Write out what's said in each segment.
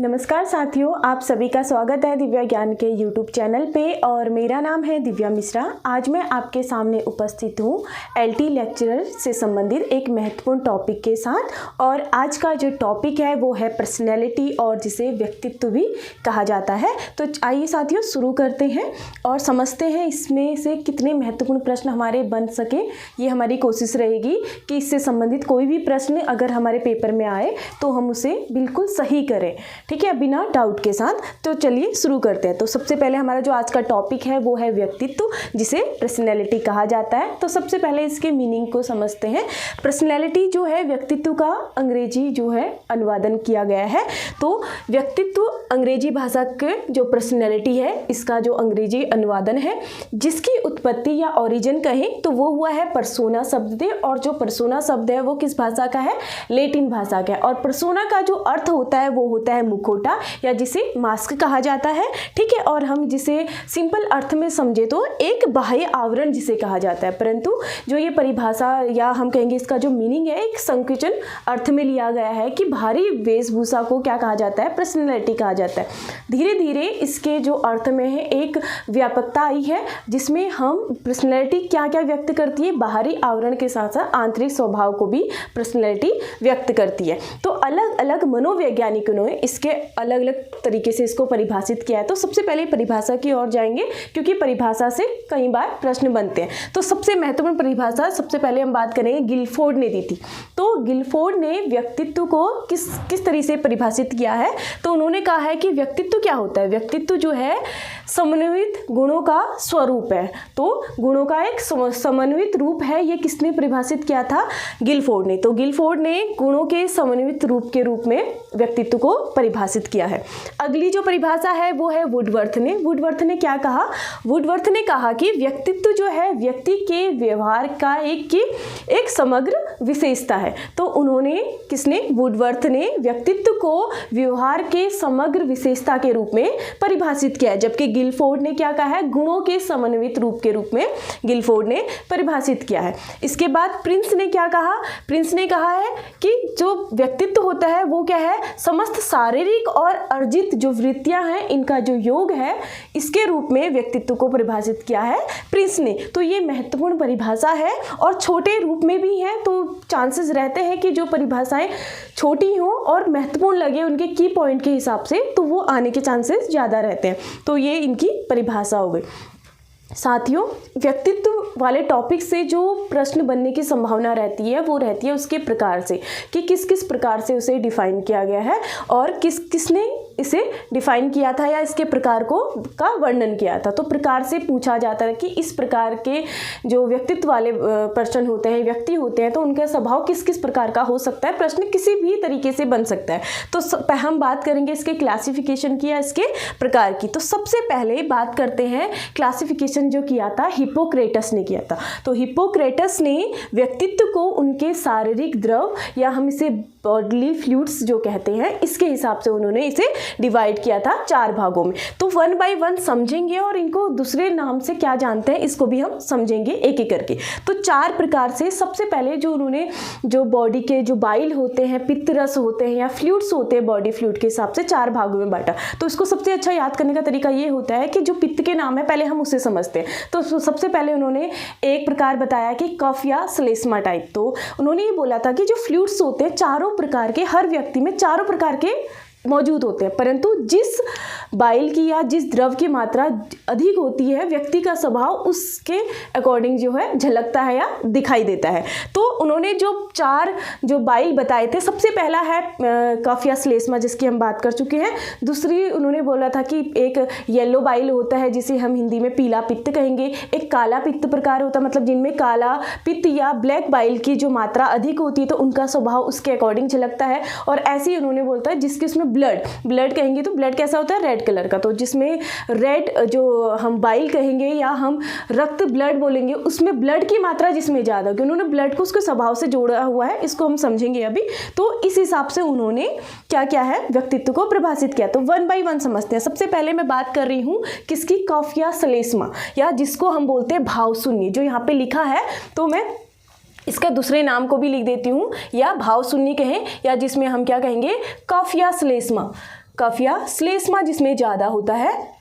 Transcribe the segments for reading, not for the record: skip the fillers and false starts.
नमस्कार साथियों, आप सभी का स्वागत है दिव्या ज्ञान के यूट्यूब चैनल पे और मेरा नाम है दिव्या मिश्रा। आज मैं आपके सामने उपस्थित हूँ एलटी लेक्चरर से संबंधित एक महत्वपूर्ण टॉपिक के साथ। और आज का जो टॉपिक है वो है पर्सनैलिटी और जिसे व्यक्तित्व भी कहा जाता है। तो आइए साथियों शुरू करते हैं और समझते हैं इसमें से कितने महत्वपूर्ण प्रश्न हमारे बन सके। ये हमारी कोशिश रहेगी कि इससे संबंधित कोई भी प्रश्न अगर हमारे पेपर में आए तो हम उसे बिल्कुल सही करें, ठीक है, बिना डाउट के साथ। तो चलिए शुरू करते हैं। तो सबसे पहले हमारा जो आज का टॉपिक है वो है व्यक्तित्व, जिसे पर्सनैलिटी कहा जाता है। तो सबसे पहले इसके मीनिंग को समझते हैं। पर्सनैलिटी जो है व्यक्तित्व का अंग्रेजी जो है अनुवादन किया गया है। तो व्यक्तित्व अंग्रेजी भाषा के जो पर्सनैलिटी है इसका जो अंग्रेजी अनुवादन है, जिसकी उत्पत्ति या ओरिजिन कहें तो वो हुआ है पर्सोना शब्द। और जो पर्सोना शब्द है वो किस भाषा का है? लैटिन भाषा का है। और पर्सोना का जो अर्थ होता है वो होता है मुखौटा या जिसे मास्क कहा जाता है, ठीक है। और हम जिसे सिंपल अर्थ में समझे तो एक बाह्य आवरण जिसे कहा जाता है, परंतु जो ये परिभाषा या हम कहेंगे इसका जो मीनिंग है एक संकुचन अर्थ में लिया गया है कि बाहरी वेशभूषा को क्या कहा जाता है? पर्सनैलिटी कहा जाता है। धीरे धीरे इसके जो अर्थ में है एक व्यापकता आई है, जिसमें हम पर्सनैलिटी क्या क्या व्यक्त करती है, बाहरी आवरण के साथ साथ आंतरिक स्वभाव को भी पर्सनैलिटी व्यक्त करती है। तो अलग अलग मनोवैज्ञानिकों ने इसके अलग अलग तरीके से इसको परिभाषित किया है। तो सबसे पहले परिभाषा की ओर जाएंगे, क्योंकि परिभाषा से कई बार प्रश्न बनते हैं। तो सबसे महत्वपूर्ण परिभाषा सबसे पहले हम बात करेंगे गिलफोर्ड ने दी थी। तो गिलफोर्ड ने व्यक्तित्व को किस तरह से परिभाषित किया है? तो उन्होंने कहा है कि व्यक्तित्व क्या होता है? व्यक्तित्व जो है समन्वित गुणों का स्वरूप है। तो गुणों का एक समन्वित रूप है। ये किसने परिभाषित किया था? गिलफोर्ड ने। तो गिलफोर्ड ने गुणों के समन्वित रूप के रूप में व्यक्तित्व को परिभाषित किया है। अगली जो परिभाषा है वो है वुडवर्थ ने। वुडवर्थ ने क्या कहा? वुडवर्थ ने कहा कि व्यक्तित्व जो है व्यक्ति के व्यवहार का एक समग्र विशेषता है। तो उन्होंने किसने? वुडवर्थ ने व्यक्तित्व को व्यवहार के समग्र विशेषता के रूप में परिभाषित किया है, जबकि गिलफोर्ड ने क्या कहा है? गुणों के समन्वित रूप के रूप में गिलफोर्ड ने परिभाषित किया है। इसके बाद प्रिंस ने क्या कहा? प्रिंस ने कहा है कि जो व्यक्तित्व होता है वो क्या है? समस्त शारीरिक और अर्जित जो वृत्तियां हैं इनका जो योग है इसके रूप में व्यक्तित्व को परिभाषित किया है प्रिंस ने। तो ये महत्वपूर्ण परिभाषा है और छोटे रूप में भी है, तो चांसेस रहते हैं कि जो परिभाषाएं छोटी हों और महत्वपूर्ण लगे उनके की पॉइंट के हिसाब से, तो वो आने के चांसेस ज़्यादा रहते हैं। तो ये इनकी परिभाषा हो गई। साथियों, व्यक्तित्व वाले टॉपिक से जो प्रश्न बनने की संभावना रहती है वो रहती है उसके प्रकार से, कि किस किस प्रकार से उसे डिफाइन किया गया है और किसने इसे डिफाइन किया था या इसके प्रकार का वर्णन किया था। तो प्रकार से पूछा जाता है कि इस प्रकार के जो व्यक्तित्व वाले पर्सन होते हैं, व्यक्ति होते हैं, तो उनका स्वभाव किस किस प्रकार का हो सकता है। प्रश्न किसी भी तरीके से बन सकता है। तो हम बात करेंगे इसके क्लासिफिकेशन की या इसके प्रकार की। तो सबसे पहले बात करते हैं क्लासिफिकेशन जो किया था हिप्पोक्रेटस ने किया था। तो हिप्पोक्रेटस ने व्यक्तित्व को उनके शारीरिक द्रव या हम इसे बॉडली फ्लूइड्स जो कहते हैं इसके हिसाब से उन्होंने इसे डिवाइड किया था 4 भागों में। तो 1 बाय 1 समझेंगे और इनको दूसरे नाम से क्या जानते हैं इसको भी हम समझेंगे एक एक करके। तो 4 प्रकार से सबसे पहले जो उन्होंने जो बॉडी के जो बाइल होते हैं, पित्त रस होते हैं या फ्लूइड्स होते हैं, बॉडी फ्लूइड के हिसाब से 4 भागों में बांटा। तो इसको सबसे अच्छा याद करने का तरीका ये होता है कि जो पित्त के नाम है पहले हम उसे समझते हैं। तो सबसे पहले उन्होंने एक प्रकार बताया कि कफ या श्लेष्मा टाइप। तो उन्होंने ये बोला था कि जो फ्लूइड्स होते हैं चारों प्रकार के, हर व्यक्ति में चारों प्रकार के मौजूद होते हैं, परंतु जिस बाइल की या जिस द्रव की मात्रा अधिक होती है व्यक्ति का स्वभाव उसके अकॉर्डिंग जो है झलकता है या दिखाई देता है। तो उन्होंने जो 4 जो बाइल बताए थे, सबसे पहला है कफ या श्लेष्मा जिसकी हम बात कर चुके हैं। दूसरी उन्होंने बोला था कि एक येलो बाइल होता है जिसे हम हिंदी में पीला पित्त कहेंगे। एक काला पित्त प्रकार होता है, मतलब जिनमें काला पित्त या ब्लैक बाइल की जो मात्रा अधिक होती है तो उनका स्वभाव उसके अकॉर्डिंग झलकता है। और ऐसे ही उन्होंने बोलता है जिसके उसमें ब्लड कहेंगे तो ब्लड कैसा होता है? रेड कलर का। तो जिसमें रेड जो हम बाइल कहेंगे या हम रक्त ब्लड बोलेंगे उसमें ब्लड की मात्रा जिसमें ज़्यादा होगी। उन्होंने ब्लड को उसके स्वभाव से जोड़ा हुआ है, इसको हम समझेंगे अभी। तो इस हिसाब से उन्होंने क्या क्या है व्यक्तित्व को परिभाषित किया। तो 1 बाय 1 समझते हैं। सबसे पहले मैं बात कर रही हूँ किसकी? कफ या श्लेष्मा या जिसको हम बोलते हैं भाव शून्य, जो यहाँ पे लिखा है। तो मैं इसका दूसरे नाम को भी लिख देती हूँ, या भाव शून्य कहें या जिसमें हम क्या कहेंगे? कफ या श्लेष्मा। कफ या श्लेष्मा जिसमें ज़्यादा होता है,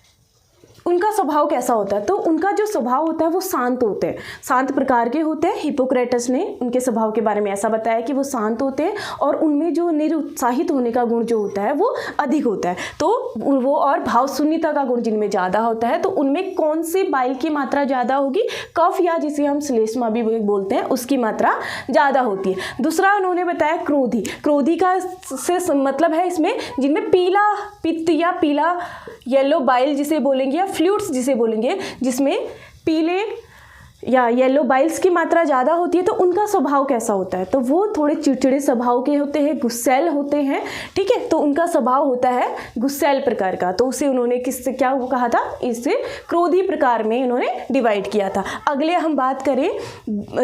उनका स्वभाव कैसा होता है? तो उनका जो स्वभाव होता है वो शांत होते हैं, शांत प्रकार के होते हैं। हिप्पोक्रेटस ने उनके स्वभाव के बारे में ऐसा बताया कि वो शांत होते हैं और उनमें जो निरुत्साहित होने का गुण जो होता है वो अधिक होता है। तो वो और भाव शून्यता का गुण जिनमें ज़्यादा होता है, तो उनमें कौन सी बाइल की मात्रा ज़्यादा होगी? कफ या जिसे हम श्लेष्मा भी बोलते हैं उसकी मात्रा ज़्यादा होती है। दूसरा उन्होंने बताया क्रोधी। क्रोधी का से मतलब है इसमें जिनमें पीला पित्त या पीला येलो बाइल जिसे बोलेंगे या फ्लूइड्स जिसे बोलेंगे, जिसमें पीले या येलो बाइल्स की मात्रा ज़्यादा होती है, तो उनका स्वभाव कैसा होता है? तो वो थोड़े चिड़चिड़े स्वभाव के होते हैं, गुस्सैल होते हैं, ठीक है। तो उनका स्वभाव होता है गुस्सैल प्रकार का। तो उसे उन्होंने किससे क्या कहा था? इससे क्रोधी प्रकार में इन्होंने डिवाइड किया था। अगले हम बात करें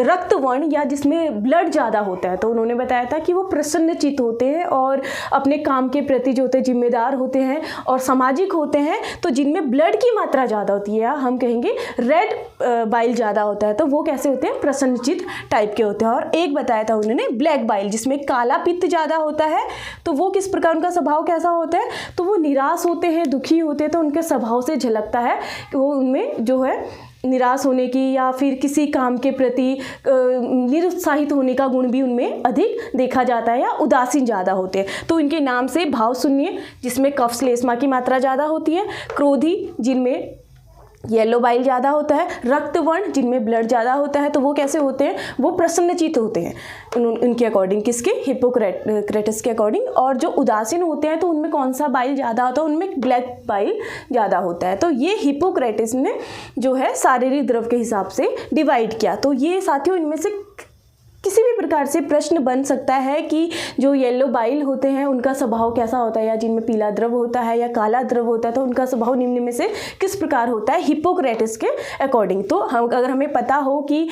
रक्त वर्ण या जिसमें ब्लड ज़्यादा होता है, तो उन्होंने बताया था कि वो प्रसन्नचित्त होते हैं और अपने काम के प्रति जो होते हैं जिम्मेदार होते हैं और सामाजिक होते हैं। तो जिनमें ब्लड की मात्रा ज़्यादा होती है या हम कहेंगे रेड बाइल ज़्यादा होता है, तो वो कैसे होते हैं? प्रसन्नचित्त टाइप के होते हैं। और एक बताया था उन्होंने ब्लैक बाइल जिसमें काला पित्त ज़्यादा होता है, तो वो किस प्रकार उनका स्वभाव कैसा होता है? तो वो निराश होते हैं, दुखी होते हैं, तो उनके स्वभाव से झलकता है कि वो उनमें जो है निराश होने की या फिर किसी काम के प्रति निरुत्साहित होने का गुण भी उनमें अधिक देखा जाता है या उदासीन ज़्यादा होते हैं। तो इनके नाम से भाव शून्य जिसमें कफ श्लेष्मा की मात्रा ज़्यादा होती है, क्रोधी जिनमें येलो बाइल ज़्यादा होता है, रक्तवर्ण जिनमें ब्लड ज़्यादा होता है, तो वो कैसे होते हैं? वो प्रसन्नचित्त होते हैं उनके अकॉर्डिंग, किसके? हिप्पोक्रेटस के अकॉर्डिंग। और जो उदासीन होते हैं तो उनमें कौन सा बाइल ज़्यादा होता है? उनमें ब्लैक बाइल ज़्यादा होता है। तो ये हिप्पोक्रेटस ने जो है शारीरिक द्रव के हिसाब से डिवाइड किया। तो ये साथियों इनमें से किसी भी प्रकार से प्रश्न बन सकता है कि जो येलो बाइल होते हैं उनका स्वभाव कैसा होता है, या जिनमें पीला द्रव होता है या काला द्रव होता है तो उनका स्वभाव निम्न में से किस प्रकार होता है हिप्पोक्रेटस के अकॉर्डिंग। तो हम अगर हमें पता हो कि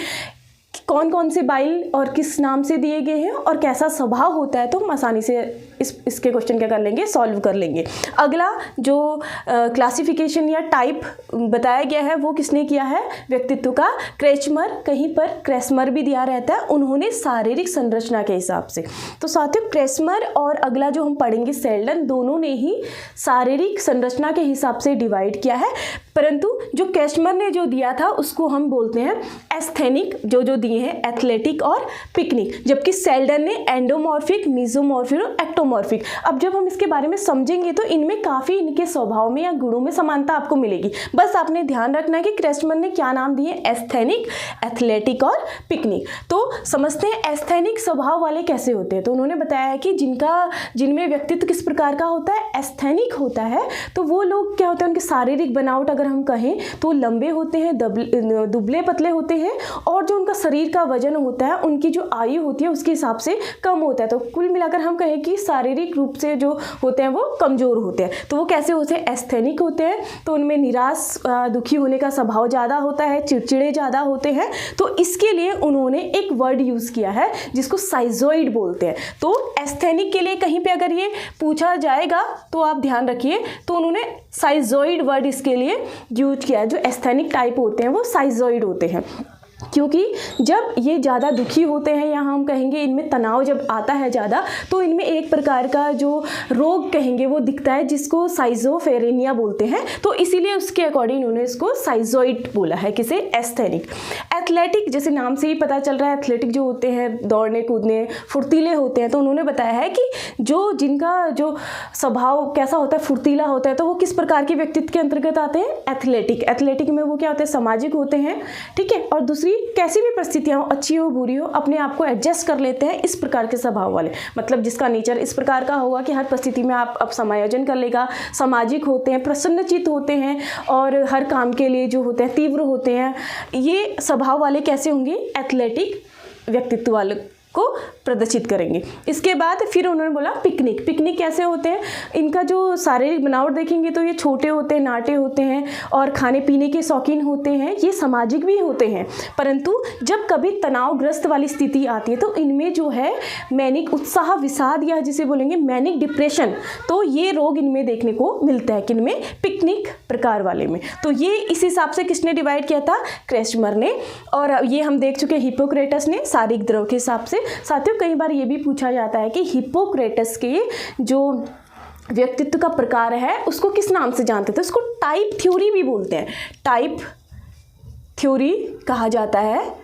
कौन कौन से बाइल और किस नाम से दिए गए हैं और कैसा स्वभाव होता है, तो हम आसानी से इसके क्वेश्चन क्या कर लेंगे? सॉल्व कर लेंगे। अगला जो क्लासिफिकेशन या टाइप बताया गया है वो किसने किया है? व्यक्तित्व का क्रेचमर, कहीं पर क्रेसमर भी दिया रहता है, उन्होंने शारीरिक संरचना के हिसाब से। तो साथियों क्रेसमर और अगला जो हम पढ़ेंगे सेल्डन, दोनों ने ही शारीरिक संरचना के हिसाब से डिवाइड किया है, परंतु जो क्रेसमर ने जो दिया था उसको हम बोलते हैं एस्थेनिक, जो दिए हैं एथलेटिक और पिकनिक, जबकि सेल्डन ने एंडोमॉर्फिक, मीजोमॉर्फिक और एक्टोमॉर्फिक। अब जब हम इसके बारे में समझेंगे तो इनमें काफ़ी इनके स्वभाव में या गुणों में समानता आपको मिलेगी। बस आपने ध्यान रखना है कि क्रेसमर ने क्या नाम दिए? एस्थेनिक, एथलेटिक और पिकनिक। तो समझते हैं एस्थेनिक स्वभाव वाले कैसे होते हैं। तो उन्होंने बताया है कि जिनमें व्यक्तित्व किस प्रकार का होता है? एस्थेनिक होता है। तो वो लोग क्या होते हैं? उनके शारीरिक बनावट अगर हम कहें तो लंबे होते हैं, दुबले पतले होते हैं, और जो उनका शरीर का वजन होता है, उनकी जो आयु होती है उसके हिसाब से कम होता है। तो कुल मिलाकर हम कहें कि शारीरिक रूप से जो होते हैं वो कमज़ोर होते हैं। तो वो कैसे होते हैं? एस्थेनिक होते हैं। तो उनमें निराश, दुखी होने का स्वभाव ज़्यादा होता है, चिड़चिड़े ज़्यादा होते हैं। तो इसके लिए उन्होंने एक वर्ड यूज़ किया है जिसको साइजोइड बोलते हैं। तो एस्थेनिक के लिए कहीं पे अगर ये पूछा जाएगा तो आप ध्यान रखिए, तो उन्होंने साइजोइड वर्ड इसके लिए यूज किया है। जो एस्थेनिक टाइप होते हैं वो साइजोइड होते हैं, क्योंकि जब ये ज़्यादा दुखी होते हैं या हम कहेंगे इनमें तनाव जब आता है ज़्यादा, तो इनमें एक प्रकार का जो रोग कहेंगे वो दिखता है जिसको साइजोफेरेनिया बोलते हैं। तो इसीलिए उसके अकॉर्डिंग उन्होंने इसको साइजोइड बोला है, किसे? एस्थेनिक। एथलेटिक, जैसे नाम से ही पता चल रहा है, एथलेटिक जो होते हैं दौड़ने कूदने फुर्तीले होते हैं। तो उन्होंने बताया है कि जिनका जो स्वभाव कैसा होता है, फुर्तीला होता है, तो वो किस प्रकार के व्यक्तित्व के अंतर्गत आते हैं? एथलेटिक। एथलेटिक में वो क्या होते हैं? सामाजिक होते हैं, ठीक है। और दूसरी कैसी भी परिस्थितियां हो, अच्छी हो बुरी हो, अपने आप को एडजस्ट कर लेते हैं, इस प्रकार के स्वभाव वाले। मतलब जिसका नेचर इस प्रकार का होगा कि हर परिस्थिति में आप अब समायोजन कर लेगा। सामाजिक होते हैं, प्रसन्नचित्त होते हैं और हर काम के लिए जो होते हैं तीव्र होते हैं। ये स्वभाव वाले कैसे होंगे? एथलेटिक व्यक्तित्व वाले को प्रदर्शित करेंगे। इसके बाद फिर उन्होंने बोला पिकनिक। पिकनिक कैसे होते हैं? इनका जो शारीरिक बनावट देखेंगे तो ये छोटे होते हैं, नाटे होते हैं और खाने पीने के शौकीन होते हैं। ये सामाजिक भी होते हैं, परंतु जब कभी तनावग्रस्त वाली स्थिति आती है तो इनमें जो है मैनिक उत्साह विषाद या जिसे बोलेंगे मैनिक डिप्रेशन, तो ये रोग इनमें देखने को मिलता है। किनमें? पिकनिक प्रकार वाले में। तो ये इस हिसाब से किसने डिवाइड किया था? क्रेसमर ने। और ये हम देख चुके हिप्पोक्रेटस ने शारीरिक द्रव के हिसाब से। साथियों कई बार ये भी पूछा जाता है कि हिप्पोक्रेटस के जो व्यक्तित्व का प्रकार है उसको किस नाम से जानते थे? उसको टाइप थ्योरी भी बोलते हैं। टाइप थ्योरी कहा जाता है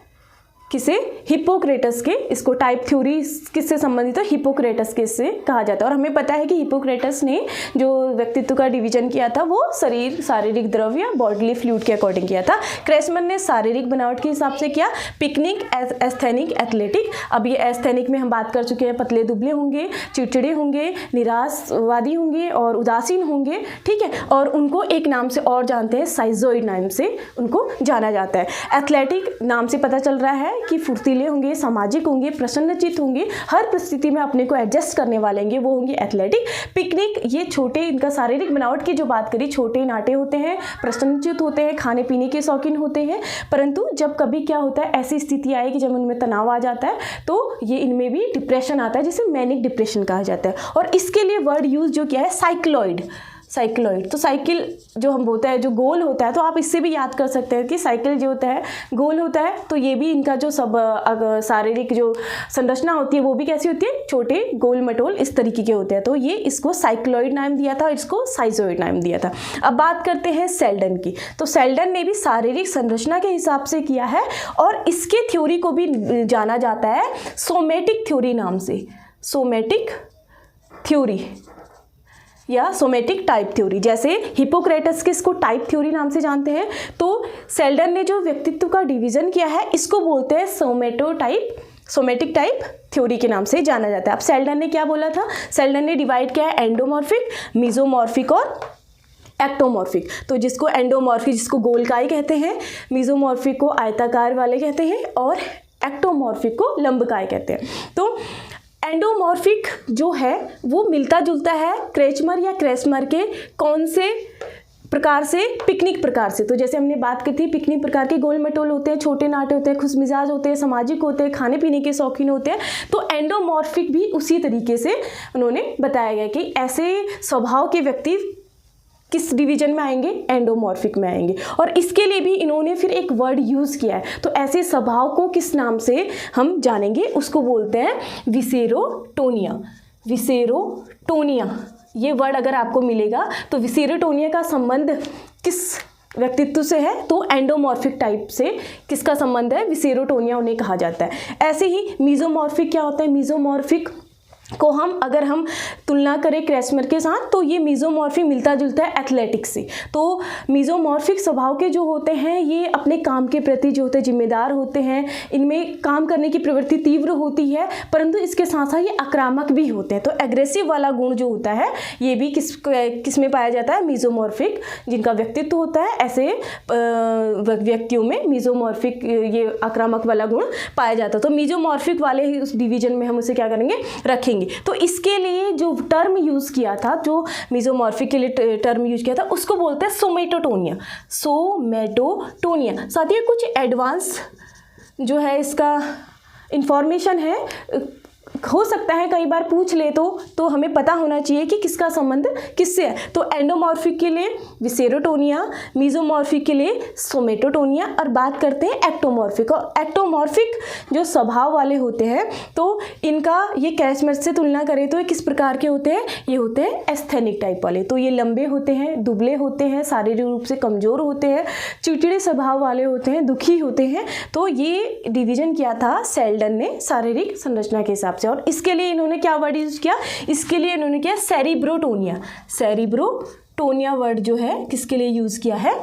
किसे? हिप्पोक्रेटस के। इसको टाइप थ्योरी किससे संबंधित है? हिप्पोक्रेटस के से कहा जाता है। और हमें पता है कि हिप्पोक्रेटस ने जो व्यक्तित्व का डिवीजन किया था वो शारीरिक द्रव्य बॉडीली फ्लूइड के अकॉर्डिंग किया था। क्रेसमर ने शारीरिक बनावट के हिसाब से किया। Picnic asthenic athletic. अब ये एस्थेनिक में हम बात कर चुके हैं, पतले दुबले होंगे, चिड़चिड़े होंगे, निराशवादी होंगे और उदासीन होंगे, ठीक है। और उनको एक नाम से और जानते हैं, साइजोइड नाम से उनको जाना जाता है। एथलेटिक नाम से पता चल रहा है कि फुर्तीले होंगे, सामाजिक होंगे, प्रसन्नचित्त होंगे, हर परिस्थिति में अपने को एडजस्ट करने वाले होंगे, वो होंगे एथलेटिक। पिकनिक, ये छोटे, इनका शारीरिक बनावट की जो बात करी, छोटे नाटे होते हैं, प्रसन्नचित्त होते हैं, खाने पीने के शौकीन होते हैं। परंतु जब कभी क्या होता है, ऐसी स्थिति आए कि जब उनमें तनाव आ जाता है तो ये इनमें भी डिप्रेशन आता है, जिसे मैनिक डिप्रेशन कहा जाता है। और इसके लिए वर्ड यूज जो किया है साइक्लॉइड। साइक्लॉइड, तो साइकिल जो हम बोलते हैं जो गोल होता है, तो आप इससे भी याद कर सकते हैं कि साइकिल जो होता है गोल होता है। तो ये भी इनका जो सब शारीरिक जो संरचना होती है वो भी कैसी होती है? छोटे गोल मटोल इस तरीके के होते हैं। तो ये इसको साइक्लॉइड नाम दिया था और इसको साइजोइड नाम दिया था। अब बात करते हैं सेल्डन की। तो सेल्डन ने भी शारीरिक संरचना के हिसाब से किया है और इसके थ्योरी को भी जाना जाता है सोमेटिक थ्योरी नाम से। सोमेटिक थ्योरी या सोमेटिक टाइप थ्योरी। जैसे हिप्पोक्रेटस के इसको टाइप थ्योरी नाम से जानते हैं, तो सेल्डन ने जो व्यक्तित्व का डिवीजन किया है इसको बोलते हैं सोमेटिक टाइप थ्योरी के नाम से जाना जाता है। अब सेल्डन ने क्या बोला था? सेल्डन ने डिवाइड किया है एंडोमॉर्फिक, मीजोमॉर्फिक और एक्टोमॉर्फिक। तो जिसको एंडोमॉर्फिक, जिसको गोलकाय कहते हैं, मीजोमॉर्फिक को आयताकार वाले कहते हैं और एक्टोमॉर्फिक को लंबकाय कहते हैं। तो एंडोमॉर्फिक जो है वो मिलता जुलता है क्रेचमर या क्रेसमर के कौन से प्रकार से? पिकनिक प्रकार से। तो जैसे हमने बात की थी, पिकनिक प्रकार के गोल मटोल होते हैं, छोटे नाटे होते हैं, खुशमिजाज होते हैं, सामाजिक होते हैं, खाने पीने के शौकीन होते हैं। तो एंडोमॉर्फिक भी उसी तरीके से उन्होंने बताया गया कि ऐसे स्वभाव के व्यक्ति किस डिवीजन में आएंगे? एंडोमॉर्फिक में आएंगे। और इसके लिए भी इन्होंने फिर एक वर्ड यूज़ किया है। तो ऐसे स्वभाव को किस नाम से हम जानेंगे? उसको बोलते हैं विसेरोटोनिया। विसेरोटोनिया ये वर्ड अगर आपको मिलेगा तो विसेरोटोनिया का संबंध किस व्यक्तित्व से है? तो एंडोमॉर्फिक टाइप से किसका संबंध है? विसेरोटोनिया उन्हें कहा जाता है। ऐसे ही मीजोमॉर्फिक क्या होता है? मीजोमॉर्फिक को अगर हम तुलना करें क्रेसमर के साथ, तो ये मीजोमॉर्फिक मिलता जुलता है एथलेटिक्स से। तो मीजोमॉर्फिक स्वभाव के जो होते हैं ये अपने काम के प्रति जो होते हैं जिम्मेदार होते हैं, इनमें काम करने की प्रवृत्ति तीव्र होती है, परंतु इसके साथ साथ ये आक्रामक भी होते हैं। तो एग्रेसिव वाला गुण जो होता है ये भी किस में पाया जाता है? मीजोमॉर्फिक जिनका व्यक्तित्व होता है ऐसे व्यक्तियों में मीजोमॉर्फिक ये आक्रामक वाला गुण पाया जाता है। तो मीजोमॉर्फिक वाले ही उस डिवीजन में हम उसे क्या करेंगे? रखेंगे। तो इसके लिए जो टर्म यूज किया था, जो मीजोमॉर्फिक के लिए टर्म यूज किया था, उसको बोलते हैं सोमेटोटोनिया। सोमेटोटोनिया। साथ ही कुछ एडवांस जो है इसका इंफॉर्मेशन है, हो सकता है कई बार पूछ ले तो हमें पता होना चाहिए कि किसका संबंध किससे है। तो एंडोमॉर्फिक के लिए विसेरोटोनिया, मीजोमॉर्फिक के लिए सोमेटोटोनिया। और बात करते हैं एक्टोमॉर्फिक। और एक्टोमॉर्फिक जो स्वभाव वाले होते हैं तो इनका ये क्रेसमर से तुलना करें तो ये किस प्रकार के होते हैं? ये होते हैं एस्थेनिक टाइप वाले। तो ये लंबे होते हैं, दुबले होते हैं, शारीरिक रूप से कमज़ोर होते हैं, चिड़चिड़े स्वभाव वाले होते हैं, दुखी होते हैं। तो ये डिवीजन किया था सेल्डन ने शारीरिक संरचना के हिसाब से। और इसके लिए इन्होंने क्या वर्ड यूज किया? इसके लिए इन्होंने किया सेरिब्रोटोनिया। सेरिब्रोटोनिया वर्ड जो है किसके लिए यूज किया है?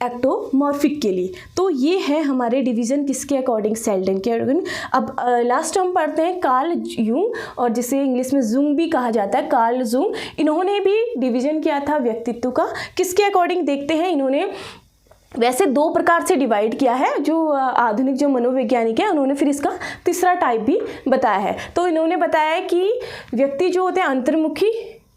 एक्टोमॉर्फिक के लिए। तो ये है हमारे डिवीजन किसके अकॉर्डिंग? सेल्डन के अकॉर्डिंग। अब लास्ट हम पढ़ते हैं कार्ल जूंग, और जिसे इंग्लिश में जूंग भी कहा जाता है, कार्ल जूंग। इन्होंने भी डिवीजन किया था व्यक्तित्व का। किसके अकॉर्डिंग? देखते हैं। इन्होंने वैसे दो प्रकार से डिवाइड किया है, जो आधुनिक जो मनोवैज्ञानिक है उन्होंने फिर इसका तीसरा टाइप भी बताया है। तो इन्होंने बताया कि व्यक्ति जो होते हैं अंतर्मुखी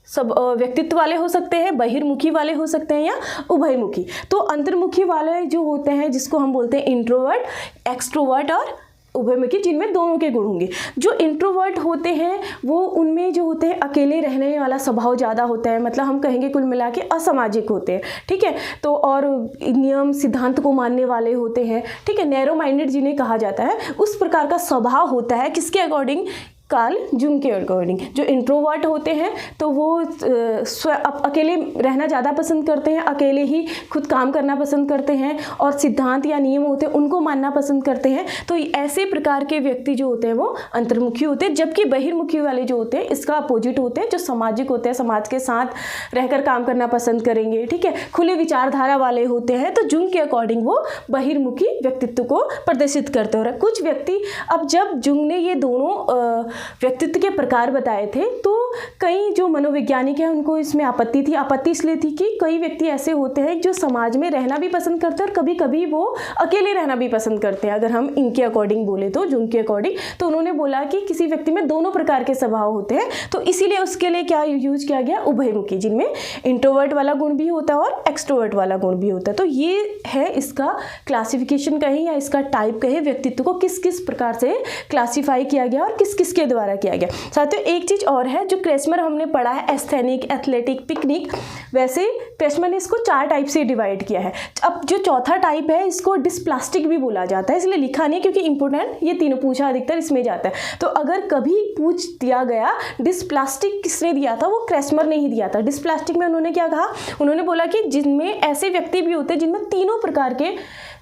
सब व्यक्तित्व वाले हो सकते हैं, बहिर्मुखी वाले हो सकते हैं या उभयमुखी। तो अंतर्मुखी वाले जो होते हैं जिसको हम बोलते हैं इंट्रोवर्ट, एक्सट्रोवर्ट और उभयमुखी, जिनमें दोनों के गुण होंगे। जो इंट्रोवर्ट होते हैं वो उनमें जो होते हैं अकेले रहने वाला स्वभाव ज़्यादा होता है, मतलब हम कहेंगे कुल मिला के असामाजिक होते हैं, ठीक है। तो और नियम सिद्धांत को मानने वाले होते हैं, ठीक है। नैरो माइंडेड जिन्हें कहा जाता है, उस प्रकार का स्वभाव होता है किसके अकॉर्डिंग? कार्ल जुंग के अकॉर्डिंग जो इंट्रोवर्ट होते हैं तो वो अकेले रहना ज़्यादा पसंद करते हैं, अकेले ही खुद काम करना पसंद करते हैं और सिद्धांत या नियम होते हैं उनको मानना पसंद करते हैं। तो ऐसे प्रकार के व्यक्ति जो होते हैं वो अंतर्मुखी होते हैं, जबकि बहिर्मुखी वाले जो होते हैं इसका अपोजिट होते हैं, जो सामाजिक होते हैं, समाज के साथ रहकर काम करना पसंद करेंगे, ठीक है, खुले विचारधारा वाले होते हैं। तो जुंग के अकॉर्डिंग वो बहिर्मुखी व्यक्तित्व को प्रदर्शित करते हैं। कुछ व्यक्ति, अब जब जुंग ने ये दोनों व्यक्तित्व के प्रकार बताए थे तो कई जो मनोवैज्ञानिक हैं उनको इसमें आपत्ति थी। आपत्ति इसलिए थी कि कई व्यक्ति ऐसे होते हैं जो समाज में रहना भी पसंद करते हैं और कभी कभी वो अकेले रहना भी पसंद करते हैं। अगर हम इनके अकॉर्डिंग बोले तो जुंग के अकॉर्डिंग, तो उन्होंने बोला कि किसी व्यक्ति में दोनों प्रकार के स्वभाव होते हैं, तो इसीलिए उसके लिए क्या यूज किया गया, उभयमुखी, जिनमें इंट्रोवर्ट वाला गुण भी होता है और एक्सट्रोवर्ट वाला गुण भी होता है। तो ये है इसका क्लासिफिकेशन कहें या इसका टाइप कहें, व्यक्तित्व को किस किस प्रकार से क्लासीफाई किया गया और किस किस के द्वारा किया गया। साथियों एक चीज़ और है, जो क्रेसमर हमने पढ़ा है एस्थेनिक, एथलेटिक, पिकनिक, वैसे क्रेसमर ने इसको 4 टाइप से डिवाइड किया है। अब जो चौथा टाइप है इसको डिस्प्लास्टिक भी बोला जाता है, इसलिए लिखा नहीं क्योंकि इंपॉर्टेंट ये तीनों पूछा अधिकतर इसमें जाता है। तो अगर कभी पूछ दिया गया डिस्प्लास्टिक किसने दिया था, वो क्रेसमर ने ही दिया था। डिस्प्लास्टिक में उन्होंने क्या कहा, उन्होंने बोला कि जिनमें ऐसे व्यक्ति भी होते हैं जिनमें तीनों प्रकार के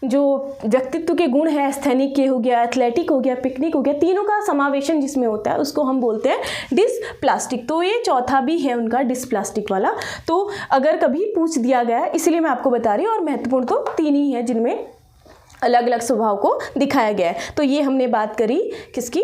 जो व्यक्तित्व के गुण है, एस्थेनिक के हो गया, एथलेटिक हो गया, पिकनिक हो गया, तीनों का समावेशन जिसमें होता है उसको हम बोलते हैं डिस्प्लास्टिक। तो ये चौथा भी है उनका डिस्प्लास्टिक वाला। तो अगर कभी पूछ दिया गया, इसलिए मैं आपको बता रही हूँ, और महत्वपूर्ण तो 3 ही है जिनमें अलग अलग स्वभाव को दिखाया गया है। तो ये हमने बात करी किसकी,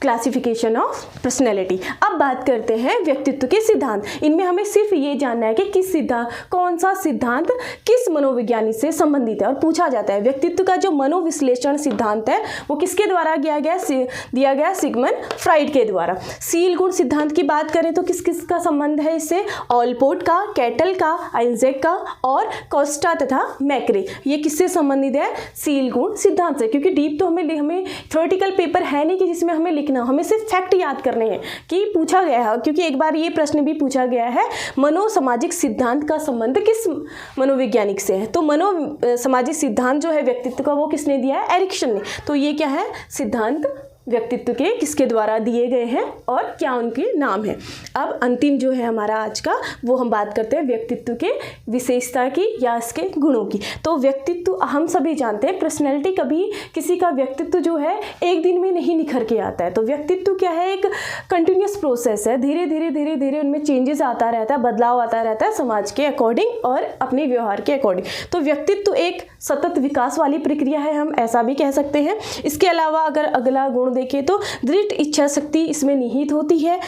क्लासिफिकेशन ऑफ पर्सनैलिटी। अब बात करते हैं व्यक्तित्व के सिद्धांत। इनमें हमें सिर्फ ये जानना है कि किस सिद्धांत, कौन सा सिद्धांत किस मनोविज्ञानी से संबंधित है, और पूछा जाता है व्यक्तित्व का जो मनोविश्लेषण सिद्धांत है वो किसके द्वारा दिया गया, सिगमंड फ्राइड के द्वारा। सील गुण सिद्धांत की बात करें तो किस किस का संबंध है इससे, ऑलपोर्ट का, कैटल का, आइजैक का और कोस्टा तथा मैक्रे, ये किससे संबंधित है, सील गुण सिद्धांत से। क्योंकि डीप तो हमें थ्योरेटिकल पेपर है नहीं कि जिसमें हमें हमें सिर्फ फैक्ट याद करने हैं कि पूछा गया है, क्योंकि एक बार ये प्रश्न भी पूछा गया है, मनोसामाजिक सिद्धांत का संबंध किस मनोवैज्ञानिक से है। तो मनोसामाजिक सिद्धांत जो है व्यक्तित्व का वो किसने दिया है, एरिक्सन ने। तो ये क्या है, सिद्धांत व्यक्तित्व के किसके द्वारा दिए गए हैं और क्या उनके नाम है। अब अंतिम जो है हमारा आज का, वो हम बात करते हैं व्यक्तित्व के विशेषता की या इसके गुणों की। तो व्यक्तित्व हम सभी जानते हैं, पर्सनैलिटी कभी किसी का व्यक्तित्व जो है एक दिन में नहीं निखर के आता है। तो व्यक्तित्व क्या है, एक कंटिन्यूस प्रोसेस है, धीरे धीरे उनमें चेंजेस आता रहता है, बदलाव आता रहता है समाज के अकॉर्डिंग और अपने व्यवहार के अकॉर्डिंग। तो व्यक्तित्व एक सतत विकास वाली प्रक्रिया है, हम ऐसा भी कह सकते हैं। इसके अलावा अगर अगला गुण देखें तो दृढ़ इच्छा शक्ति इसमें निहित होती है,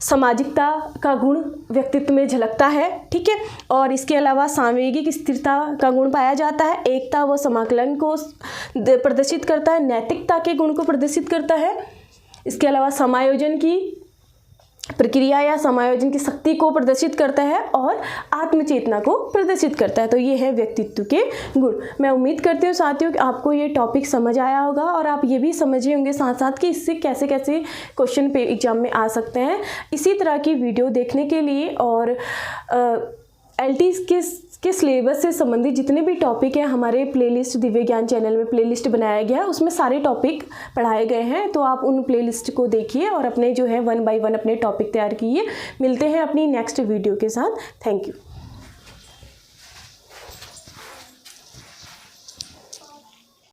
सामाजिकता का गुण व्यक्तित्व में झलकता है, ठीक है। और इसके अलावा सांवेगिक स्थिरता का गुण पाया जाता है, एकता व समाकलन को प्रदर्शित करता है, नैतिकता के गुण को प्रदर्शित करता है। इसके अलावा समायोजन की प्रक्रिया या समायोजन की शक्ति को प्रदर्शित करता है और आत्मचेतना को प्रदर्शित करता है। तो ये है व्यक्तित्व के गुण। मैं उम्मीद करती हूँ साथियों कि आपको ये टॉपिक समझ आया होगा और आप ये भी समझे होंगे साथ साथ कि इससे कैसे कैसे क्वेश्चन पे एग्जाम में आ सकते हैं। इसी तरह की वीडियो देखने के लिए और एलटी के सिलेबस से संबंधित जितने भी टॉपिक हैं हमारे प्लेलिस्ट दिव्य ज्ञान चैनल में प्लेलिस्ट बनाया गया है, उसमें सारे टॉपिक पढ़ाए गए हैं। तो आप उन प्लेलिस्ट को देखिए और अपने जो है 1 बाय 1 अपने टॉपिक तैयार कीजिए। मिलते हैं अपनी नेक्स्ट वीडियो के साथ। Thank you.